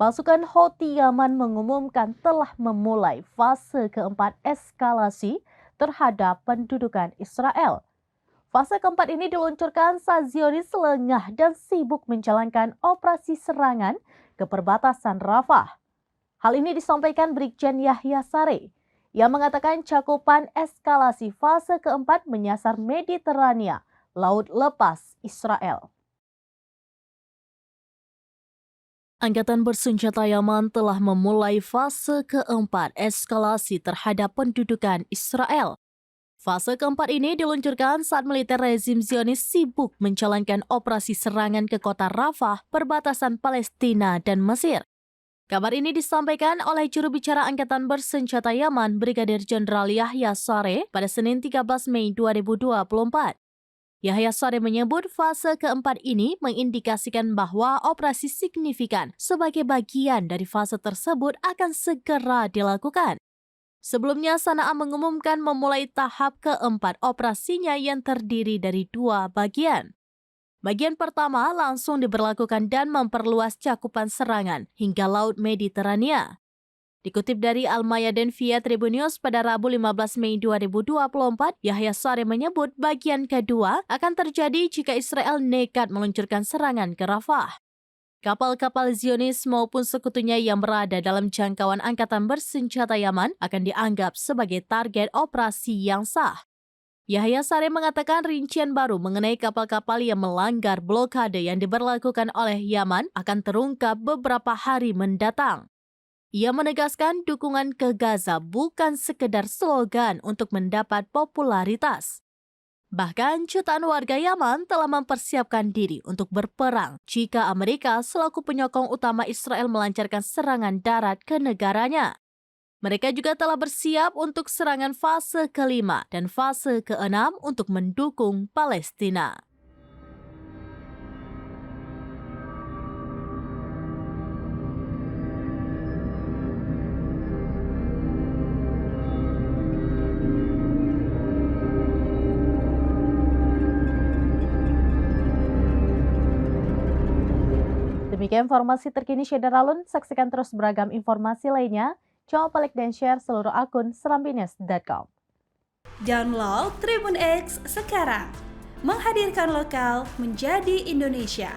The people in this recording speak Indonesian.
Pasukan Houthi Yaman mengumumkan telah memulai fase keempat eskalasi terhadap pendudukan Israel. Fase keempat ini diluncurkan saat Zionis lengah dan sibuk menjalankan operasi serangan ke perbatasan Rafah. Hal ini disampaikan Brigjen Yahya Saree yang mengatakan cakupan eskalasi fase keempat menyasar Mediterania, laut lepas Israel. Angkatan bersenjata Yaman telah memulai fase keempat eskalasi terhadap pendudukan Israel. Fase keempat ini diluncurkan saat militer rezim Zionis sibuk menjalankan operasi serangan ke kota Rafah, perbatasan Palestina dan Mesir. Kabar ini disampaikan oleh juru bicara Angkatan Bersenjata Yaman, Brigadir Jenderal Yahya Saree pada Senin 13 Mei 2024. Yahya Saree menyebut fase keempat ini mengindikasikan bahwa operasi signifikan sebagai bagian dari fase tersebut akan segera dilakukan. Sebelumnya, Sanaa mengumumkan memulai tahap keempat operasinya yang terdiri dari dua bagian. Bagian pertama langsung diberlakukan dan memperluas cakupan serangan hingga Laut Mediterania. Dikutip dari Al-Mayadin via Tribun News pada Rabu 15 Mei 2024, Yahya Saree menyebut bagian kedua akan terjadi jika Israel nekat meluncurkan serangan ke Rafah. Kapal-kapal Zionis maupun sekutunya yang berada dalam jangkauan Angkatan Bersenjata Yaman akan dianggap sebagai target operasi yang sah. Yahya Saree mengatakan rincian baru mengenai kapal-kapal yang melanggar blokade yang diberlakukan oleh Yaman akan terungkap beberapa hari mendatang. Ia menegaskan dukungan ke Gaza bukan sekedar slogan untuk mendapat popularitas. Bahkan jutaan warga Yaman telah mempersiapkan diri untuk berperang jika Amerika selaku penyokong utama Israel melancarkan serangan darat ke negaranya. Mereka juga telah bersiap untuk serangan fase kelima dan fase keenam untuk mendukung Palestina. Demikian informasi terkini Syederalun. Saksikan terus beragam informasi lainnya. Jangan lupa like dan share seluruh akun serambines.com. Download Tribun X sekarang. Menghadirkan lokal menjadi Indonesia.